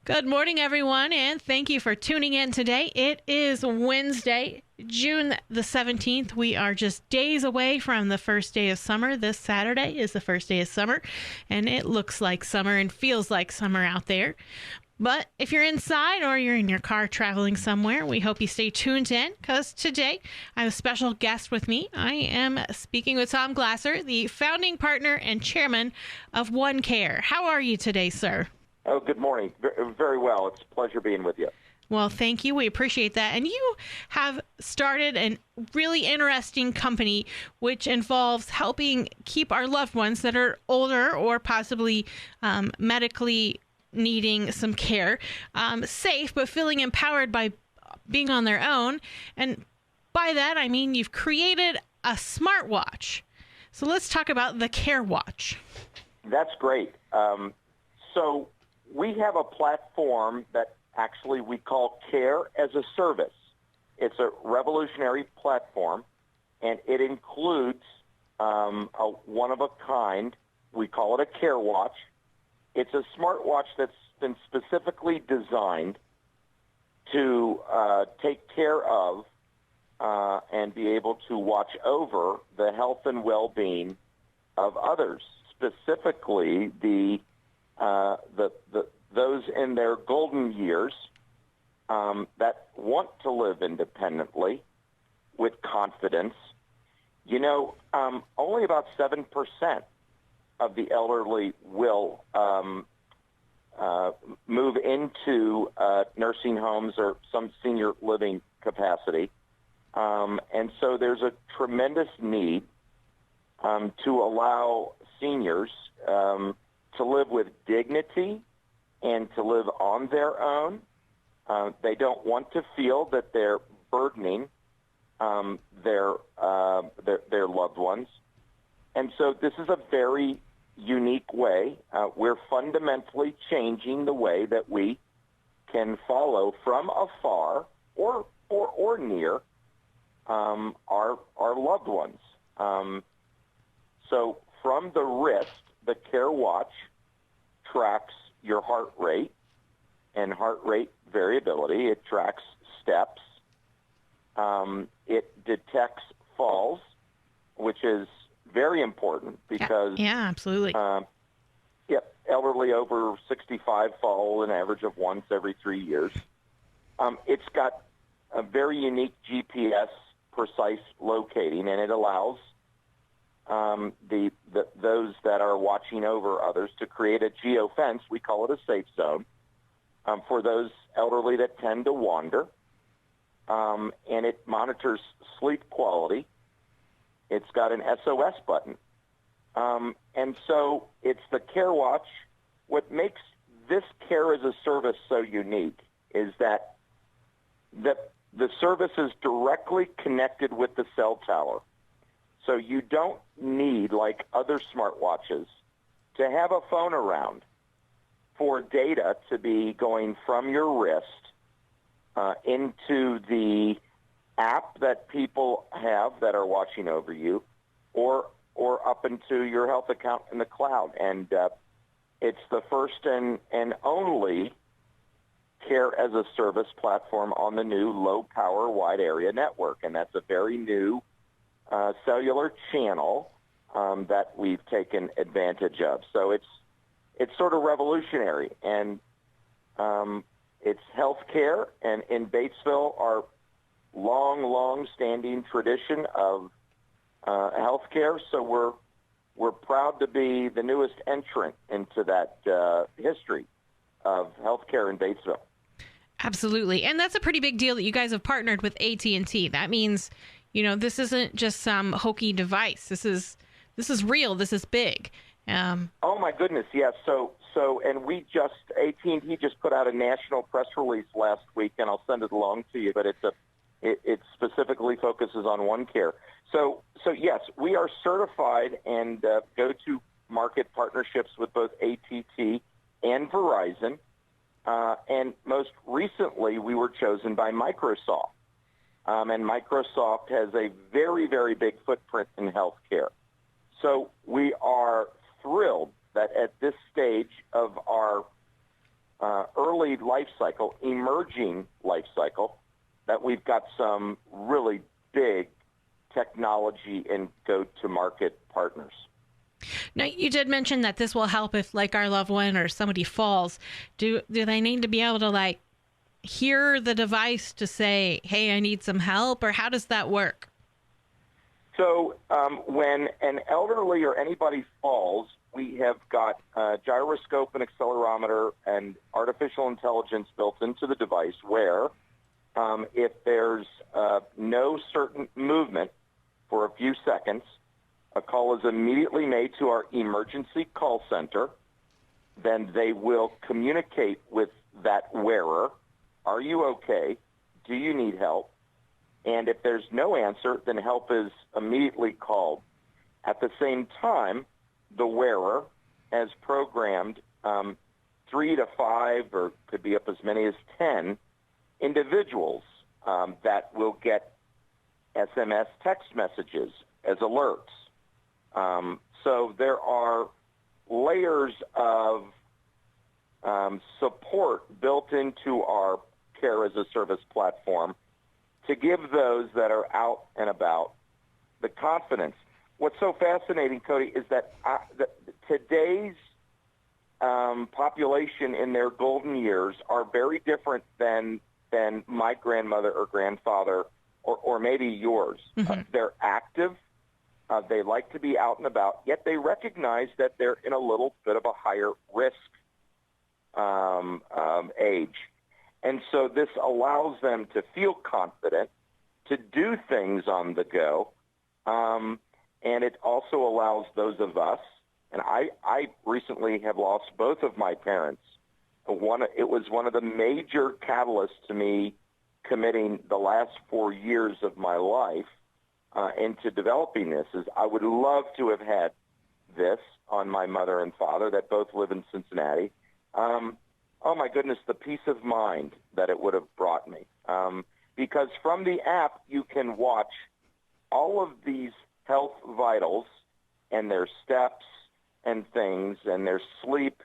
Good morning, everyone, and thank you for tuning in today. It is Wednesday, June the 17th. We are just days away from the first day of summer. This Saturday is the first day of summer, and it looks like summer and feels like summer out there. But if you're inside or you're in your car traveling somewhere, we hope you stay tuned in, because today I have a special guest with me. I am speaking with Tom Glaser, the founding partner and chairman of OneCare. How are you today, sir? Oh, good morning. Very well. It's a pleasure being with you. Well, thank you. We appreciate that. And you have started a really interesting company which involves helping keep our loved ones that are older or possibly medically needing some care safe, but feeling empowered by being on their own. And by that, I mean you've created a smartwatch. So let's talk about the CareWatch. That's great. So we have a platform that actually we call Care as a Service. It's a revolutionary platform, and it includes a one-of-a-kind, we call it a CareWatch. It's a smartwatch that's been specifically designed to take care of and be able to watch over the health and well-being of others, specifically those in their golden years that want to live independently with confidence. You know, only about 7% of the elderly will move into nursing homes or some senior living capacity. And so there's a tremendous need to allow seniors to live with dignity and to live on their own. They don't want to feel that they're burdening their loved ones. And so this is a very unique way. We're fundamentally changing the way that we can follow from afar or near our loved ones. So from the wrist, the CareWatch tracks your heart rate and heart rate variability. It tracks steps. It detects falls, which is very important because yeah, absolutely. Elderly over 65 fall an average of once every 3 years. It's got a very unique GPS precise locating, and it allows those that are watching over others to create a geofence. We call it a safe zone for those elderly that tend to wander. And it monitors sleep quality. It's got an SOS button. And so it's the CareWatch. What makes this Care as a Service so unique is that the service is directly connected with the cell tower. So you don't need, like other smartwatches, to have a phone around for data to be going from your wrist into the app that people have that are watching over you, or up into your health account in the cloud. And it's the first and only Care as a Service platform on the new low-power wide area network, and that's a very new cellular channel that we've taken advantage of. So it's sort of revolutionary, and it's healthcare, and in Batesville, our long-standing tradition of healthcare. So we're proud to be the newest entrant into that history of healthcare in Batesville. Absolutely, and that's a pretty big deal that you guys have partnered with AT&T. That means, you know, this isn't just some hokey device. This is real. This is big. Oh my goodness, yes. So, and AT&T just put out a national press release last week, and I'll send it along to you. But it specifically focuses on OneCare. So yes, we are certified and go to market partnerships with both AT&T and Verizon. And most recently, we were chosen by Microsoft. And Microsoft has a very, very big footprint in healthcare. So we are thrilled that at this stage of our early life cycle, emerging life cycle, that we've got some really big technology and go-to-market partners. Now, you did mention that this will help if, like, our loved one or somebody falls. Do they need to be able to, like, hear the device to say, hey, I need some help, or how does that work? So when an elderly or anybody falls, we have got a gyroscope and accelerometer and artificial intelligence built into the device where if there's no certain movement for a few seconds, a call is immediately made to our emergency call center. Then they will communicate with that wearer. Are you okay? Do you need help? And if there's no answer, then help is immediately called. At the same time, the wearer has programmed 3 to 5, or could be up as many as 10 individuals that will get SMS text messages as alerts. So there are layers of support built into our Care as a Service platform to give those that are out and about the confidence. What's so fascinating, Cody, is that today's population in their golden years are very different than my grandmother or grandfather or maybe yours. Mm-hmm. They're active. They like to be out and about, yet they recognize that they're in a little bit of a higher risk age. And so this allows them to feel confident, to do things on the go, and it also allows those of us, and I recently have lost both of my parents. It was one of the major catalysts to me committing the last 4 years of my life into developing this. Is I would love to have had this on my mother and father that both live in Cincinnati. Oh my goodness, the peace of mind that it would have brought me. Because from the app, you can watch all of these health vitals and their steps and things and their sleep.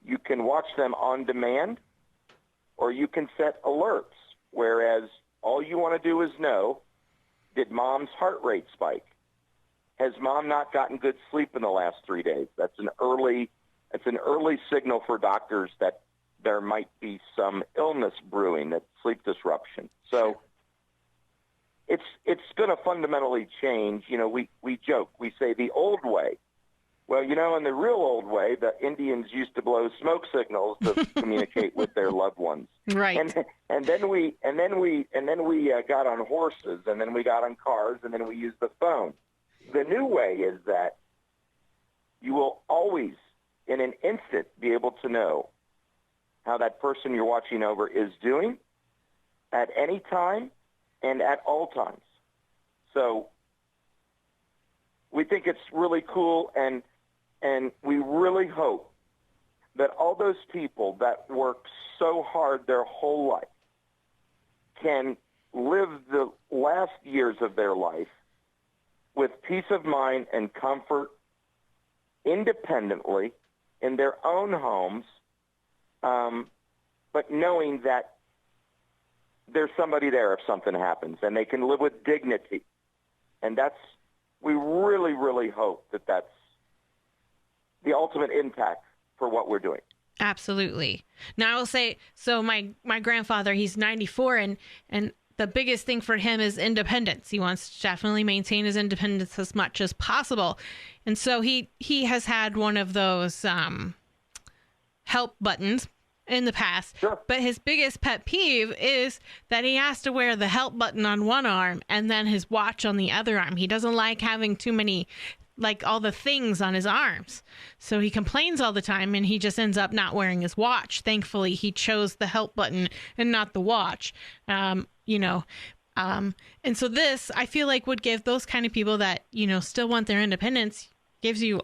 You can watch them on demand, or you can set alerts, whereas all you want to do is know, did mom's heart rate spike? Has mom not gotten good sleep in the last 3 days? That's an early signal for doctors that there might be some illness brewing, that sleep disruption. So it's going to fundamentally change. You know, we joke, we say the old way. Well, you know, in the real old way, the Indians used to blow smoke signals to communicate with their loved ones. Right. And then we got on horses, and then we got on cars, and then we used the phone. The new way is that you will always, in an instant, be able to know how that person you're watching over is doing at any time and at all times. So we think it's really cool, and we really hope that all those people that work so hard their whole life can live the last years of their life with peace of mind and comfort independently in their own homes, but knowing that there's somebody there if something happens, and they can live with dignity. And we really, really hope that that's the ultimate impact for what we're doing. Absolutely. Now, I will say, so my grandfather, he's 94, and the biggest thing for him is independence. He wants to definitely maintain his independence as much as possible. And so he has had one of those help buttons in the past. Sure. But his biggest pet peeve is that he has to wear the help button on one arm and then his watch on the other arm. He doesn't like having too many, like, all the things on his arms. So he complains all the time, and he just ends up not wearing his watch. Thankfully, he chose the help button and not the watch. And so this, I feel like, would give those kind of people that, still want their independence, gives you,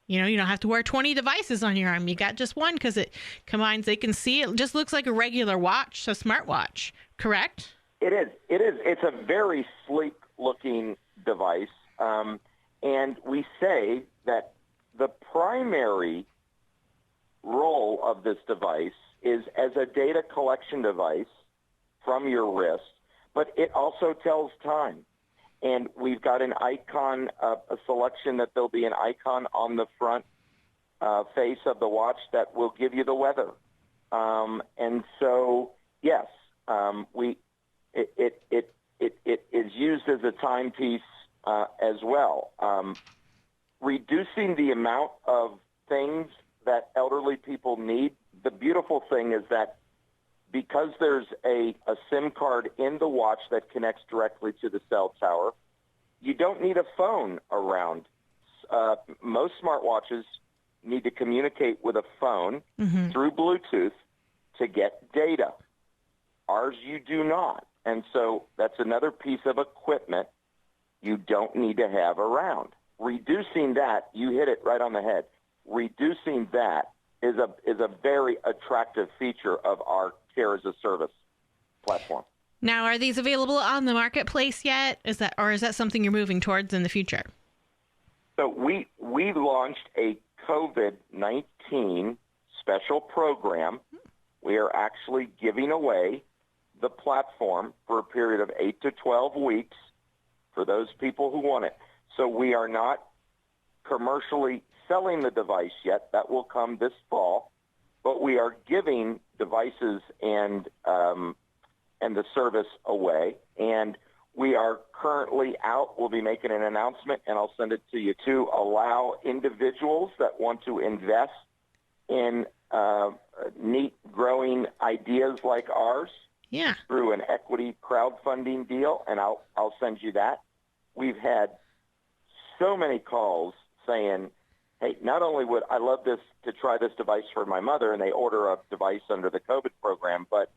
you don't have to wear 20 devices on your arm. You got just one because it combines, they can see it. Just looks like a regular watch, a smartwatch, correct? It is. It's a very sleek looking device. And we say that the primary role of this device is as a data collection device from your wrist, but it also tells time. And we've got an icon, a selection that there'll be an icon on the front face of the watch that will give you the weather. And so, yes, it is used as a timepiece as well. Reducing the amount of things that elderly people need. The beautiful thing is that because there's a SIM card in the watch that connects directly to the cell tower, you don't need a phone around. Most smartwatches need to communicate with a phone through Bluetooth to get data. Ours, you do not. And so that's another piece of equipment you don't need to have around. Reducing that, you hit it right on the head. Reducing that is a very attractive feature of our Care as a Service platform. Now, are these available on the marketplace yet? Is that something you're moving towards in the future? So we launched a COVID-19 special program. We are actually giving away the platform for a period of 8 to 12 weeks for those people who want it. So we are not commercially selling the device yet. That will come this fall. But we are giving devices and the service away. And we are currently out. We'll be making an announcement, and I'll send it to you, to allow individuals that want to invest in neat growing ideas like ours through an equity crowdfunding deal, and I'll send you that. We've had so many calls saying, hey, not only would I love this to try this device for my mother, and they order a device under the COVID program, but,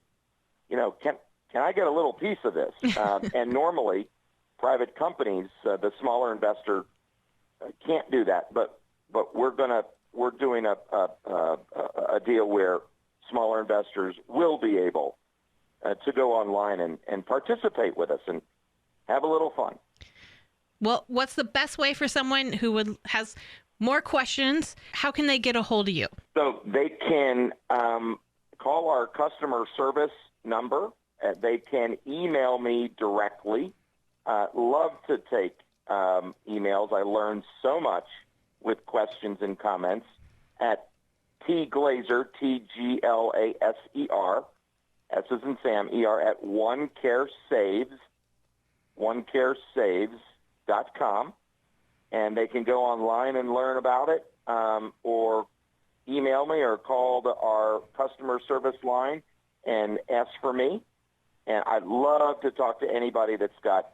can I get a little piece of this? And normally, private companies, the smaller investor, can't do that. But we're doing a deal where smaller investors will be able to go online and participate with us and have a little fun. Well, what's the best way for someone who has more questions? How can they get a hold of you? So they can call our customer service number. They can email me directly. Love to take emails. I learned so much with questions and comments at Glaser, TGLASER, S as in Sam, ER, at OneCareSaves.com. And they can go online and learn about it, or email me or call our customer service line and ask for me. And I'd love to talk to anybody that's got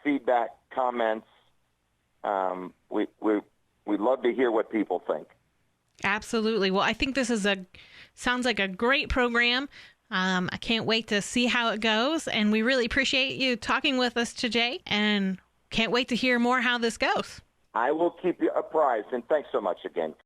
feedback, comments. We'd love to hear what people think. Absolutely. Well, I think this sounds like a great program. I can't wait to see how it goes. And we really appreciate you talking with us today, and can't wait to hear more how this goes. I will keep you apprised. And thanks so much again.